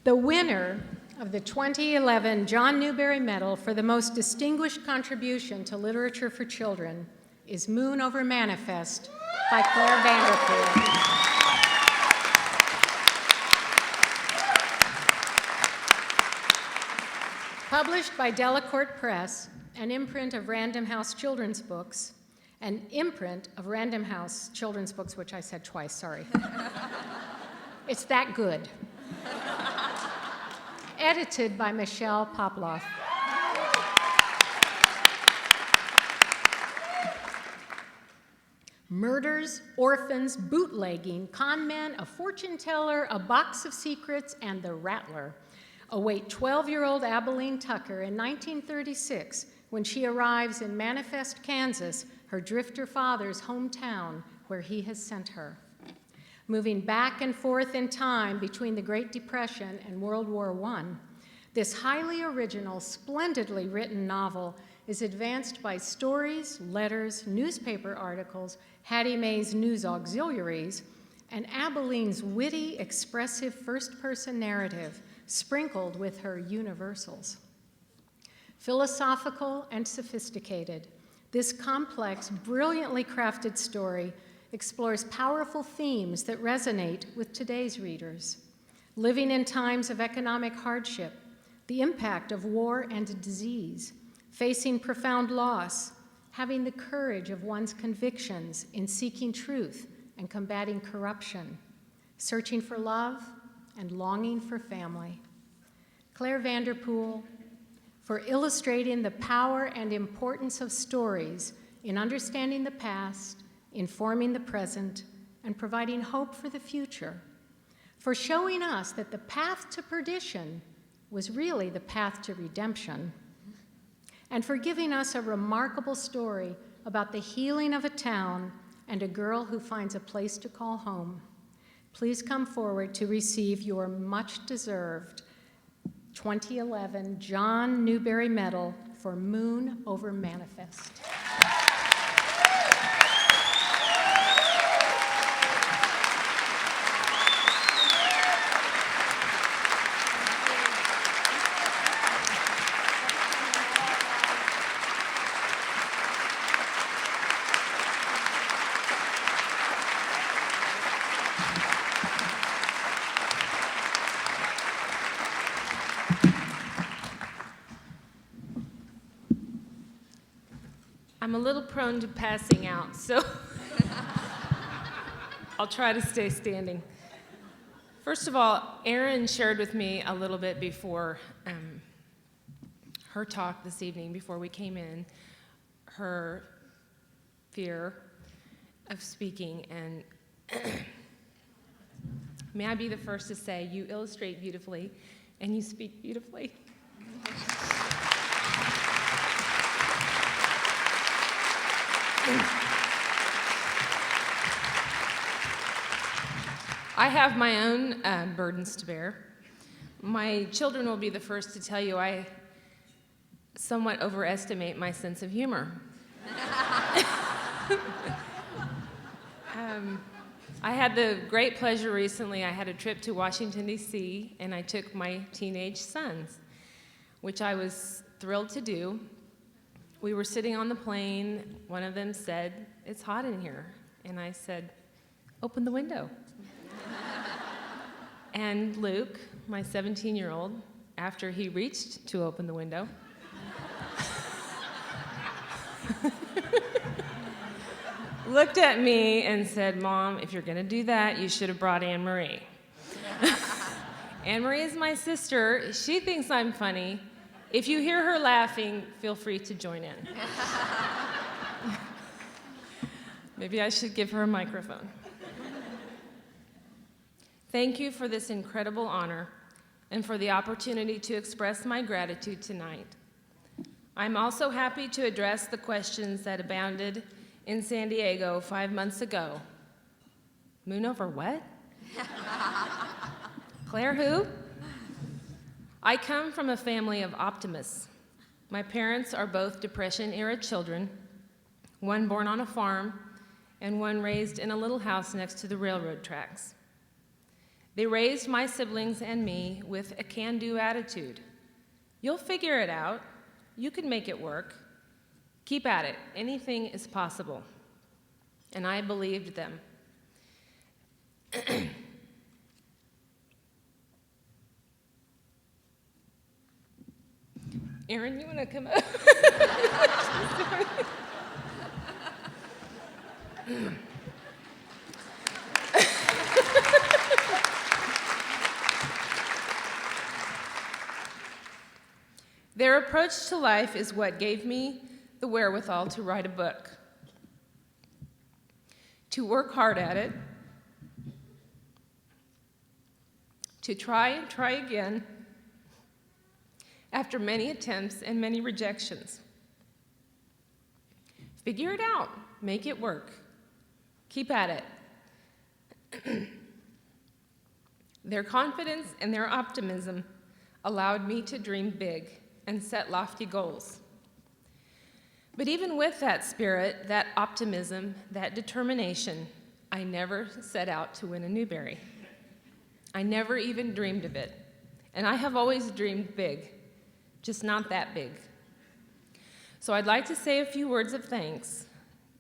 The winner of the 2011 John Newbery Medal for the most distinguished contribution to literature for children is Moon Over Manifest by Clare Vanderpool. Published by Delacorte Press, an imprint of Random House Children's Books, which I said twice, sorry. It's that good. Edited by Michelle Poploff. Murders, orphans, bootlegging, con men, a fortune teller, a box of secrets, and the Rattler await 12-year-old Abilene Tucker in 1936 when she arrives in Manifest, Kansas, her drifter father's hometown where he has sent her. Moving back and forth in time between the Great Depression and World War I, this highly original, splendidly written novel is advanced by stories, letters, newspaper articles, Hattie Mae's news auxiliaries, and Abilene's witty, expressive first-person narrative, sprinkled with her universals. Philosophical and sophisticated, this complex, brilliantly crafted story explores powerful themes that resonate with today's readers. Living in times of economic hardship, the impact of war and disease, facing profound loss, having the courage of one's convictions in seeking truth and combating corruption, searching for love and longing for family. Clare Vanderpool, for illustrating the power and importance of stories in understanding the past, informing the present, and providing hope for the future, for showing us that the path to perdition was really the path to redemption, and for giving us a remarkable story about the healing of a town and a girl who finds a place to call home. Please come forward to receive your much-deserved 2011 John Newbery Medal for Moon Over Manifest. I'm a little prone to passing out, so I'll try to stay standing. First of all, Erin shared with me a little bit before her talk this evening, before we came in, her fear of speaking. And may I be the first to say, you illustrate beautifully and you speak beautifully. I have my own burdens to bear. My children will be the first to tell you I somewhat overestimate my sense of humor. I had the great pleasure recently, I had a trip to Washington, D.C., and I took my teenage sons, which I was thrilled to do. We were sitting on the plane. One of them said, "It's hot in here." And I said, "Open the window." And Luke, my 17-year-old, after he reached to open the window, looked at me and said, "Mom, if you're going to do that, you should have brought Anne-Marie." Anne-Marie is my sister. She thinks I'm funny. If you hear her laughing, feel free to join in. Maybe I should give her a microphone. Thank you for this incredible honor and for the opportunity to express my gratitude tonight. I'm also happy to address the questions that abounded in San Diego 5 months ago. Moon over what? Claire who? I come from a family of optimists. My parents are both Depression-era children, one born on a farm and one raised in a little house next to the railroad tracks. They raised my siblings and me with a can-do attitude. You'll figure it out. You can make it work. Keep at it. Anything is possible. And I believed them. Erin, you want to come up? Their approach to life is what gave me the wherewithal to write a book, to work hard at it, to try and try again after many attempts and many rejections. Figure it out, make it work, keep at it. Their confidence and their optimism allowed me to dream big and set lofty goals. But even with that spirit, that optimism, that determination, I never set out to win a Newbery. I never even dreamed of it. And I have always dreamed big, just not that big. So I'd like to say a few words of thanks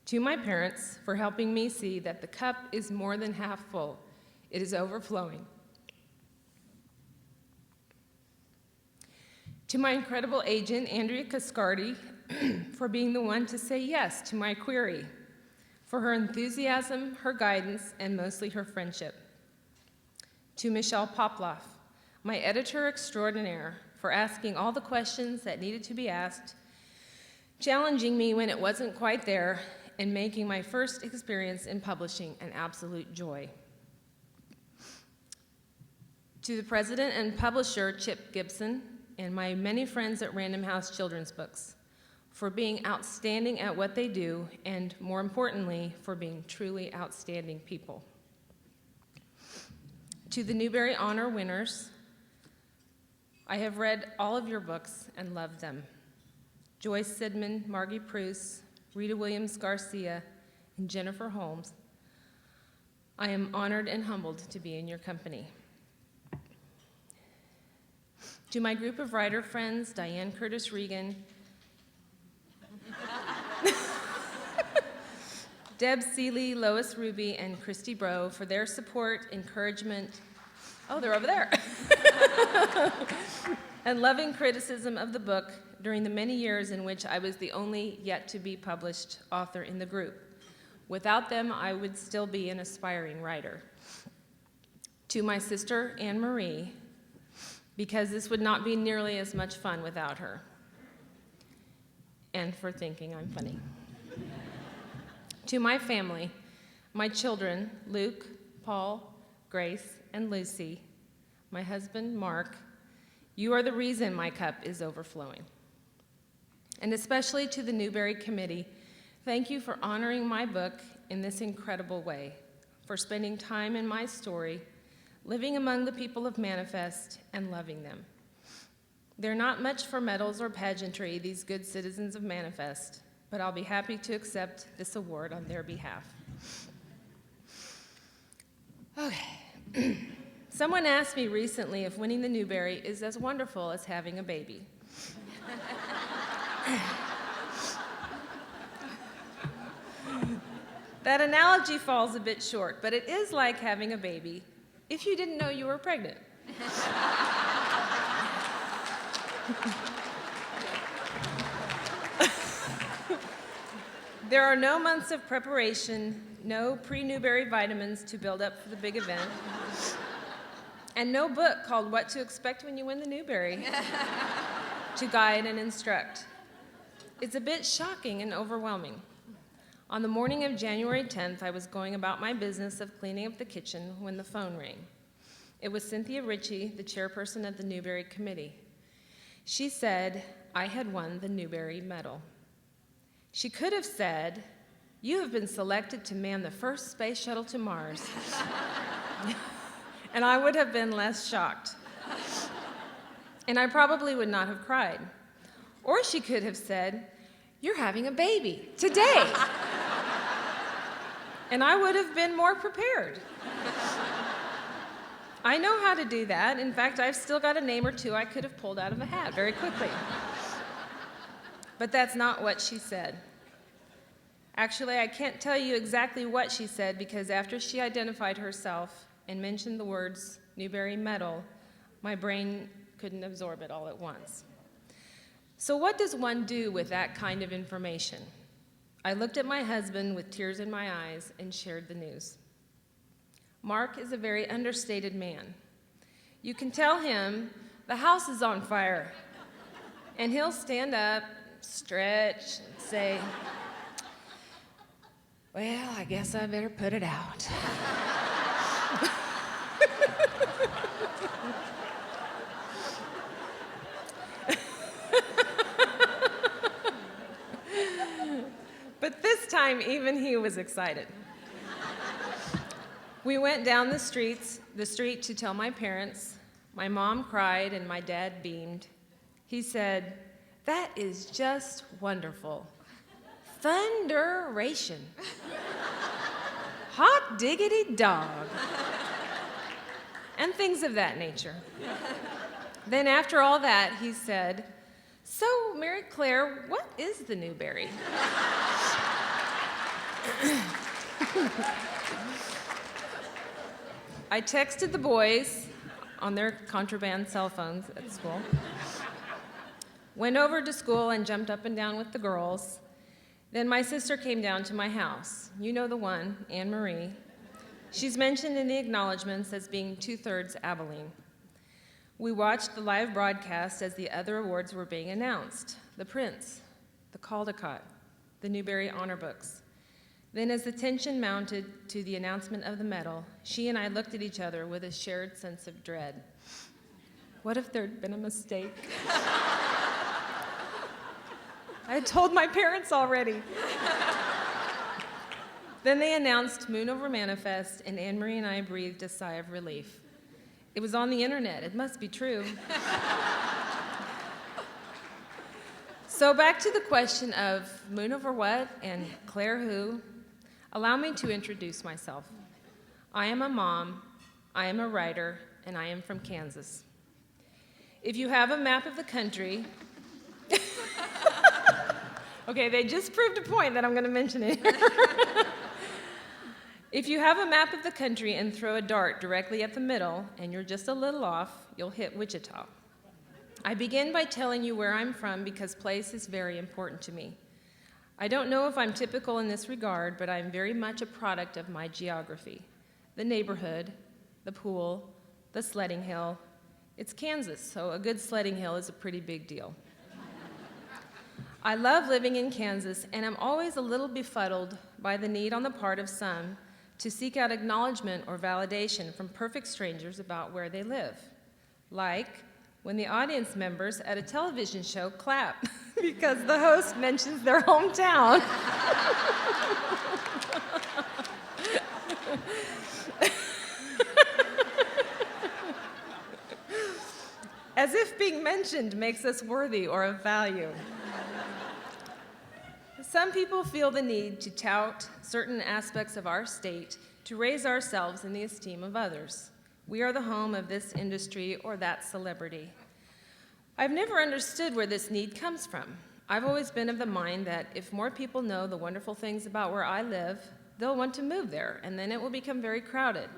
to my parents for helping me see that the cup is more than half full. It is overflowing. To my incredible agent, Andrea Cascardi, for being the one to say yes to my query, for her enthusiasm, her guidance, and mostly her friendship. To Michelle Poploff, my editor extraordinaire, for asking all the questions that needed to be asked, challenging me when it wasn't quite there, and making my first experience in publishing an absolute joy. To the president and publisher, Chip Gibson, and my many friends at Random House Children's Books, for being outstanding at what they do, and more importantly, for being truly outstanding people. To the Newbery Honor winners, I have read all of your books and loved them. Joyce Sidman, Margie Pruce, Rita Williams Garcia, and Jennifer Holmes. I am honored and humbled to be in your company. To my group of writer friends, Diane Curtis Regan, Deb Seeley, Lois Ruby, and Christy Bro for their support, encouragement, oh, they're over there, and loving criticism of the book during the many years in which I was the only yet-to-be-published author in the group. Without them, I would still be an aspiring writer. To my sister, Anne Marie, because this would not be nearly as much fun without her, and for thinking I'm funny. To my family, my children, Luke, Paul, Grace, and Lucy, my husband, Mark, you are the reason my cup is overflowing. And especially to the Newbery Committee, thank you for honoring my book in this incredible way, for spending time in my story, living among the people of Manifest, and loving them. They're not much for medals or pageantry, these good citizens of Manifest, but I'll be happy to accept this award on their behalf. Okay. Someone asked me recently if winning the Newbery is as wonderful as having a baby. That analogy falls a bit short, but it is like having a baby if you didn't know you were pregnant. There are no months of preparation, no pre-Newbery vitamins to build up for the big event, and no book called What to Expect When You Win the Newbery to guide and instruct. It's a bit shocking and overwhelming. On the morning of January 10th, I was going about my business of cleaning up the kitchen when the phone rang. It was Cynthia Ritchie, the chairperson of the Newbery Committee. She said I had won the Newbery Medal. She could have said, "You have been selected to man the first space shuttle to Mars." And I would have been less shocked. And I probably would not have cried. Or she could have said, "You're having a baby today." And I would have been more prepared. I know how to do that. In fact, I've still got a name or two I could have pulled out of a hat very quickly. But that's not what she said. Actually, I can't tell you exactly what she said because after she identified herself and mentioned the words Newbery Medal, my brain couldn't absorb it all at once. So what does one do with that kind of information? I looked at my husband with tears in my eyes and shared the news. Mark is a very understated man. You can tell him, the house is on fire, and he'll stand up, stretch, and say, well, I guess I better put it out. But this time, even he was excited. We went down the street to tell my parents. My mom cried and my dad beamed. He said, that is just wonderful. Thunderation. Hot diggity dog. And things of that nature. Then after all that, he said, so, Mary Claire, what is the Newbery? I texted the boys on their contraband cell phones at school, went over to school and jumped up and down with the girls. Then my sister came down to my house. You know the one, Anne Marie. She's mentioned in the acknowledgments as being 2/3 Abilene. We watched the live broadcast as the other awards were being announced, the Prince, the Caldecott, the Newbery Honor Books. Then as the tension mounted to the announcement of the medal, she and I looked at each other with a shared sense of dread. What if there'd been a mistake? I had told my parents already. Then they announced Moon Over Manifest, and Anne-Marie and I breathed a sigh of relief. It was on the internet. It must be true. So back to the question of Moon Over what and Claire who. Allow me to introduce myself. I am a mom, I am a writer, and I am from Kansas. If you have a map of the country, okay, they just proved a point that I'm going to mention it. If you have a map of the country and throw a dart directly at the middle, and you're just a little off, you'll hit Wichita. I begin by telling you where I'm from because place is very important to me. I don't know if I'm typical in this regard, but I'm very much a product of my geography. The neighborhood, the pool, the sledding hill. It's Kansas, so a good sledding hill is a pretty big deal. I love living in Kansas, and I'm always a little befuddled by the need on the part of some to seek out acknowledgement or validation from perfect strangers about where they live. Like when the audience members at a television show clap because the host mentions their hometown. As if being mentioned makes us worthy or of value. Some people feel the need to tout certain aspects of our state to raise ourselves in the esteem of others. We are the home of this industry or that celebrity. I've never understood where this need comes from. I've always been of the mind that if more people know the wonderful things about where I live, they'll want to move there, and then it will become very crowded.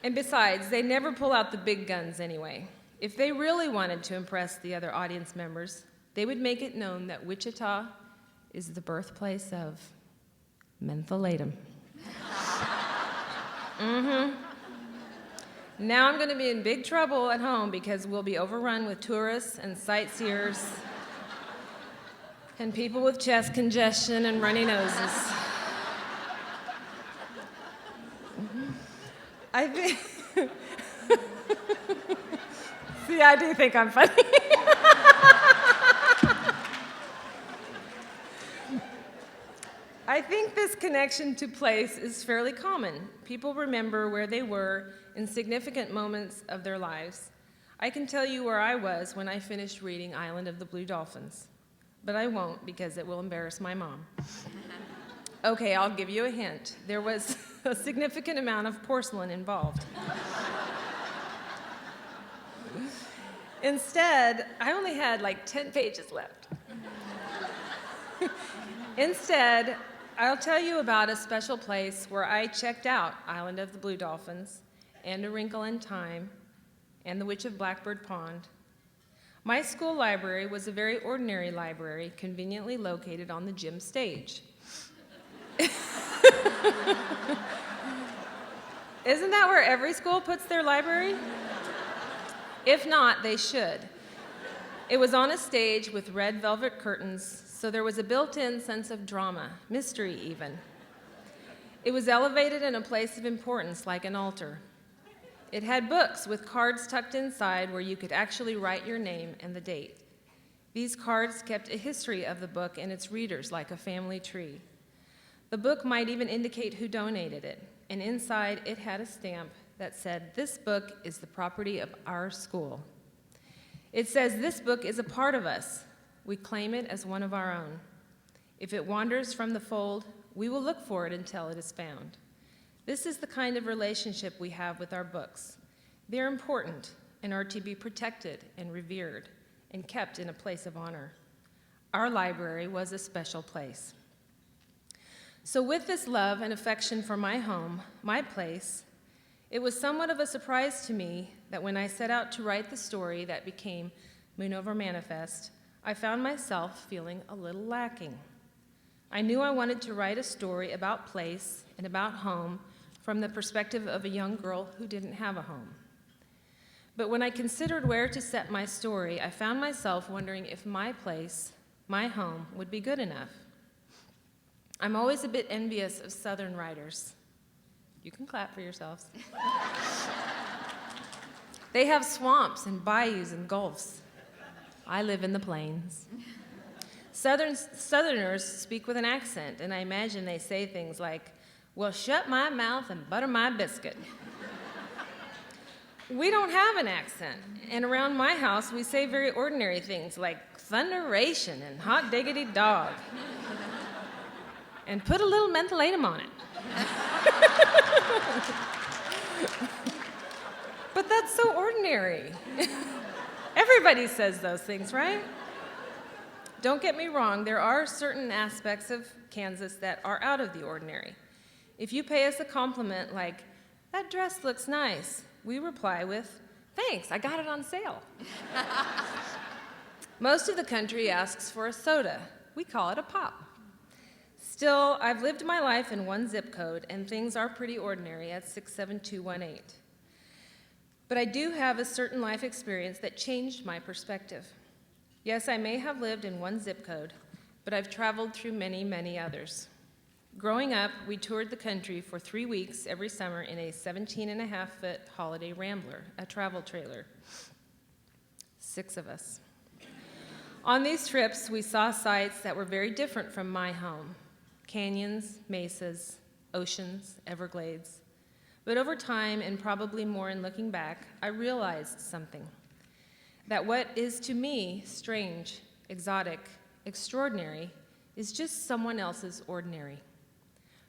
And besides, they never pull out the big guns anyway. If they really wanted to impress the other audience members, they would make it known that Wichita is the birthplace of mentholatum. Now I'm going to be in big trouble at home because we'll be overrun with tourists and sightseers and people with chest congestion and runny noses. I think... See, I do think I'm funny. I think this connection to place is fairly common. People remember where they were in significant moments of their lives. I can tell you where I was when I finished reading Island of the Blue Dolphins, but I won't because it will embarrass my mom. Okay, I'll give you a hint. There was a significant amount of porcelain involved. Instead, I only had like 10 pages left. Instead, I'll tell you about a special place where I checked out Island of the Blue Dolphins, and A Wrinkle in Time, and The Witch of Blackbird Pond. My school library was a very ordinary library, conveniently located on the gym stage. Isn't that where every school puts their library? If not, they should. It was on a stage with red velvet curtains, so there was a built-in sense of drama, mystery even. It was elevated in a place of importance, like an altar. It had books with cards tucked inside where you could actually write your name and the date. These cards kept a history of the book and its readers like a family tree. The book might even indicate who donated it, and inside it had a stamp that said, "This book is the property of our school." It says this book is a part of us. We claim it as one of our own. If it wanders from the fold, we will look for it until it is found. This is the kind of relationship we have with our books. They're important and are to be protected and revered and kept in a place of honor. Our library was a special place. So with this love and affection for my home, my place, it was somewhat of a surprise to me that when I set out to write the story that became Moon Over Manifest, I found myself feeling a little lacking. I knew I wanted to write a story about place and about home from the perspective of a young girl who didn't have a home. But when I considered where to set my story, I found myself wondering if my place, my home, would be good enough. I'm always a bit envious of Southern writers. You can clap for yourselves. They have swamps and bayous and gulfs. I live in the plains. Southerners speak with an accent, and I imagine they say things like, "Well, shut my mouth and butter my biscuit." We don't have an accent, and around my house we say very ordinary things like thunderation and hot diggity dog. And put a little mentholatum on it. But that's so ordinary. Everybody says those things, right? Don't get me wrong, there are certain aspects of Kansas that are out of the ordinary. If you pay us a compliment like, "That dress looks nice," we reply with, "Thanks, I got it on sale." Most of the country asks for a soda. We call it a pop. Still, I've lived my life in one zip code, and things are pretty ordinary at 67218. But I do have a certain life experience that changed my perspective. Yes, I may have lived in one zip code, but I've traveled through many, many others. Growing up, we toured the country for 3 weeks every summer in a 17.5-foot holiday rambler, a travel trailer. 6 of us. On these trips, we saw sights that were very different from my home. Canyons, mesas, oceans, Everglades. But over time, and probably more in looking back, I realized something. That what is to me strange, exotic, extraordinary, is just someone else's ordinary.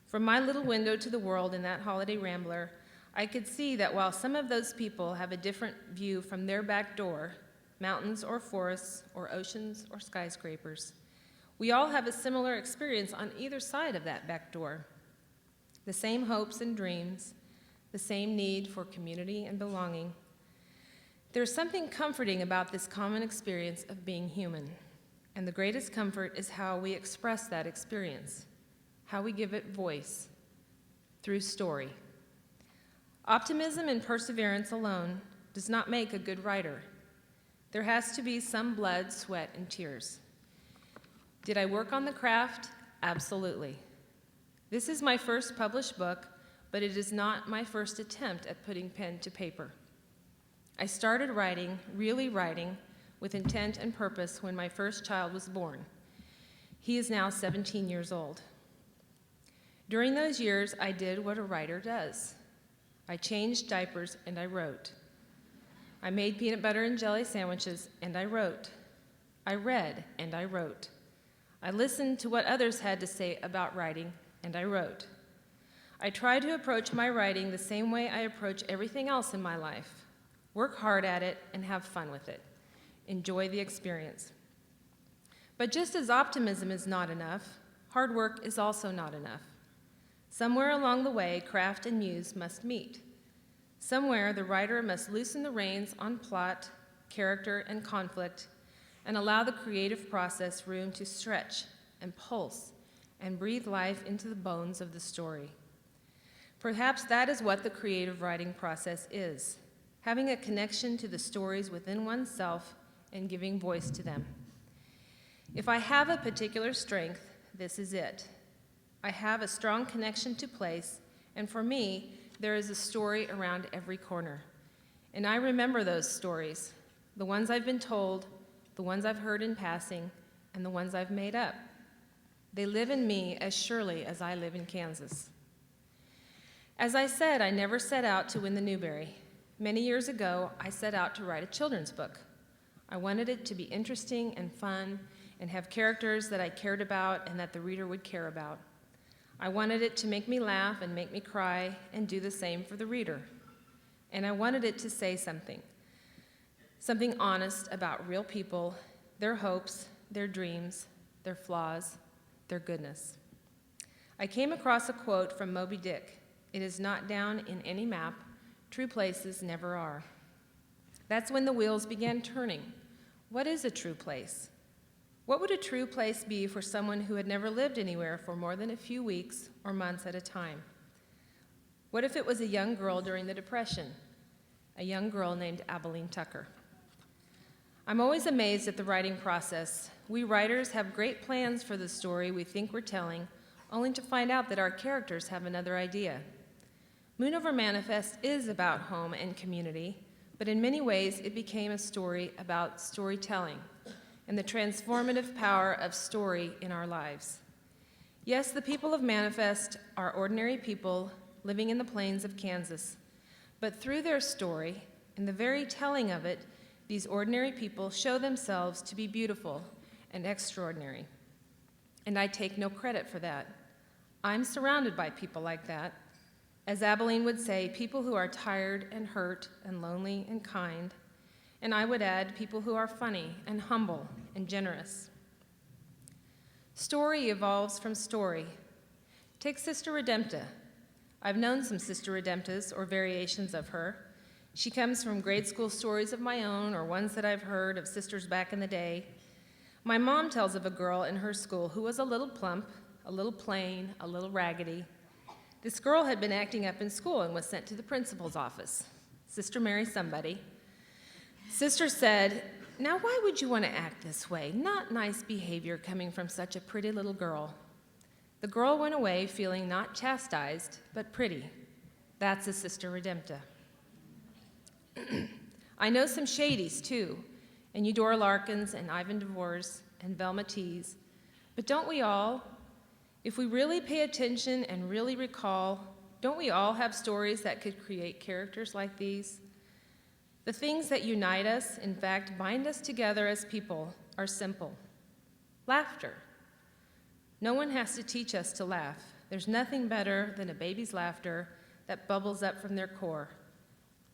From my little window to the world in that holiday rambler, I could see that while some of those people have a different view from their back door, mountains or forests or oceans or skyscrapers, we all have a similar experience on either side of that back door. The same hopes and dreams, the same need for community and belonging. There's something comforting about this common experience of being human, and the greatest comfort is how we express that experience, how we give it voice, through story. Optimism and perseverance alone does not make a good writer. There has to be some blood, sweat, and tears. Did I work on the craft? Absolutely. This is my first published book, but it is not my first attempt at putting pen to paper. I started writing, really writing, with intent and purpose when my first child was born. He is now 17 years old. During those years, I did what a writer does. I changed diapers and I wrote. I made peanut butter and jelly sandwiches and I wrote. I read and I wrote. I listened to what others had to say about writing and I wrote. I try to approach my writing the same way I approach everything else in my life. Work hard at it and have fun with it. Enjoy the experience. But just as optimism is not enough, hard work is also not enough. Somewhere along the way, craft and muse must meet. Somewhere, the writer must loosen the reins on plot, character, and conflict, and allow the creative process room to stretch and pulse and breathe life into the bones of the story. Perhaps that is what the creative writing process is, having a connection to the stories within oneself and giving voice to them. If I have a particular strength, this is it. I have a strong connection to place, and for me, there is a story around every corner. And I remember those stories, the ones I've been told, the ones I've heard in passing, and the ones I've made up. They live in me as surely as I live in Kansas. As I said, I never set out to win the Newbery. Many years ago, I set out to write a children's book. I wanted it to be interesting and fun and have characters that I cared about and that the reader would care about. I wanted it to make me laugh and make me cry and do the same for the reader. And I wanted it to say something honest about real people, their hopes, their dreams, their flaws, their goodness. I came across a quote from Moby Dick. It is not down in any map. True places never are. That's when the wheels began turning. What is a true place? What would a true place be for someone who had never lived anywhere for more than a few weeks or months at a time? What if it was a young girl during the Depression, a young girl named Abilene Tucker? I'm always amazed at the writing process. We writers have great plans for the story we think we're telling, only to find out that our characters have another idea. Moon Over Manifest is about home and community, but in many ways it became a story about storytelling and the transformative power of story in our lives. Yes, the people of Manifest are ordinary people living in the plains of Kansas, but through their story and the very telling of it, these ordinary people show themselves to be beautiful and extraordinary. And I take no credit for that. I'm surrounded by people like that. As Abilene would say, people who are tired and hurt and lonely and kind. And I would add, people who are funny and humble and generous. Story evolves from story. Take Sister Redempta. I've known some Sister Redemptas or variations of her. She comes from grade school stories of my own or ones that I've heard of sisters back in the day. My mom tells of a girl in her school who was a little plump, a little plain, a little raggedy. This girl had been acting up in school and was sent to the principal's office. Sister Mary somebody. Sister said, "Now why would you want to act this way? Not nice behavior coming from such a pretty little girl." The girl went away feeling not chastised, but pretty. That's a Sister Redempta. I know some shadies, too, and Eudora Larkins and Ivan DeVores and Velma Tees. But don't we all, if we really pay attention and really recall, don't we all have stories that could create characters like these? The things that unite us, in fact, bind us together as people, are simple. Laughter. No one has to teach us to laugh. There's nothing better than a baby's laughter that bubbles up from their core.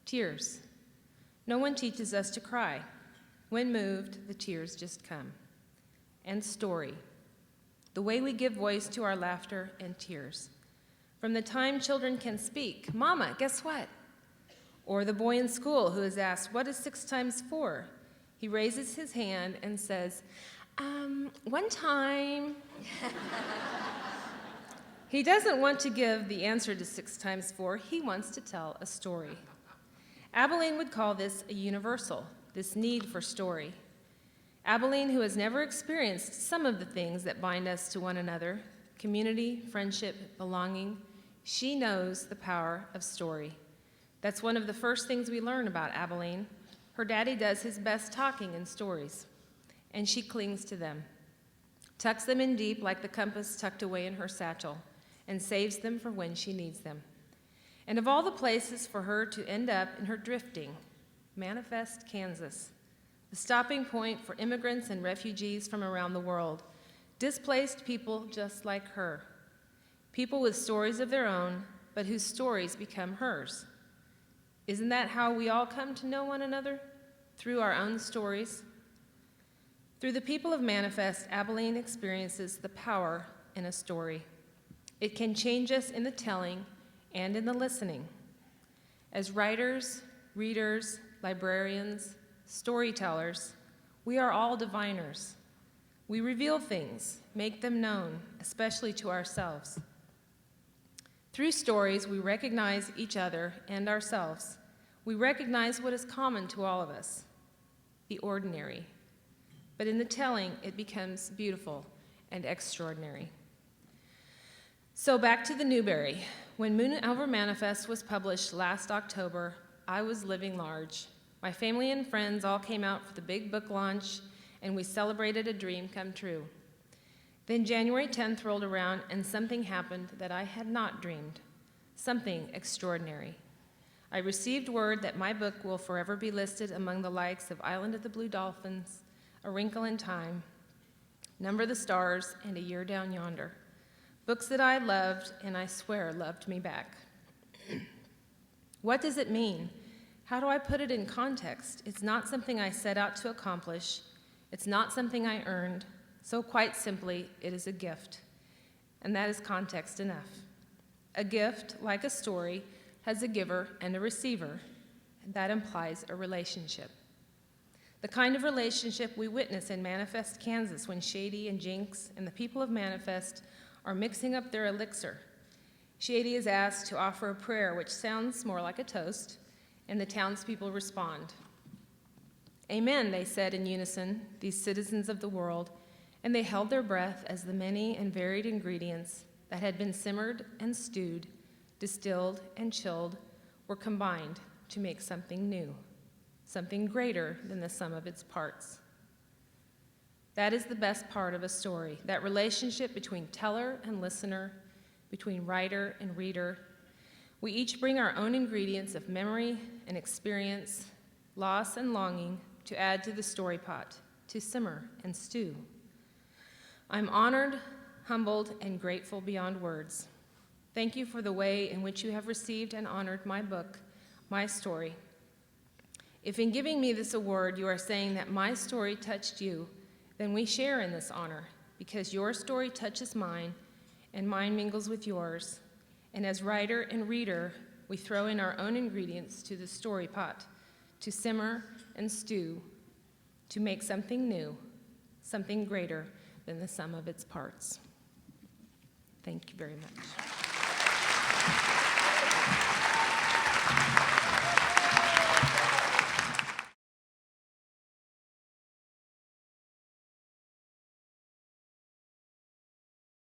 Tears. No one teaches us to cry. When moved, the tears just come. And story. The way we give voice to our laughter and tears. From the time children can speak, "Mama, guess what?" Or the boy in school who is asked, "What is 6 times 4?" He raises his hand and says, "One time." He doesn't want to give the answer to 6 times 4. He wants to tell a story. Abilene would call this a universal, this need for story. Abilene, who has never experienced some of the things that bind us to one another, community, friendship, belonging, she knows the power of story. That's one of the first things we learn about Abilene. Her daddy does his best talking in stories, and she clings to them, tucks them in deep like the compass tucked away in her satchel, and saves them for when she needs them. And of all the places for her to end up in her drifting, Manifest, Kansas, the stopping point for immigrants and refugees from around the world, displaced people just like her, people with stories of their own, but whose stories become hers. Isn't that how we all come to know one another? Through our own stories? Through the people of Manifest, Abilene experiences the power in a story. It can change us in the telling and in the listening. As writers, readers, librarians, storytellers, we are all diviners. We reveal things, make them known, especially to ourselves. Through stories, we recognize each other and ourselves. We recognize what is common to all of us, the ordinary. But in the telling, it becomes beautiful and extraordinary. So back to the Newbery. When Moon Over Manifest was published last October, I was living large. My family and friends all came out for the big book launch, and we celebrated a dream come true. Then January 10th rolled around, and something happened that I had not dreamed, something extraordinary. I received word that my book will forever be listed among the likes of Island of the Blue Dolphins, A Wrinkle in Time, Number the Stars, and A Year Down Yonder. Books that I loved, and I swear loved me back. What does it mean? How do I put it in context? It's not something I set out to accomplish. It's not something I earned. So quite simply, it is a gift. And that is context enough. A gift, like a story, has a giver and a receiver, and that implies a relationship. The kind of relationship we witness in Manifest, Kansas, when Shady and Jinx and the people of Manifest are mixing up their elixir. Shady is asked to offer a prayer which sounds more like a toast, and the townspeople respond. Amen, they said in unison, these citizens of the world, and they held their breath as the many and varied ingredients that had been simmered and stewed, distilled and chilled, were combined to make something new, something greater than the sum of its parts. That is the best part of a story, that relationship between teller and listener, between writer and reader. We each bring our own ingredients of memory and experience, loss and longing to add to the story pot, to simmer and stew. I'm honored, humbled, and grateful beyond words. Thank you for the way in which you have received and honored my book, my story. If in giving me this award you are saying that my story touched you, then we share in this honor, because your story touches mine, and mine mingles with yours. And as writer and reader, we throw in our own ingredients to the story pot, to simmer and stew, to make something new, something greater than the sum of its parts. Thank you very much.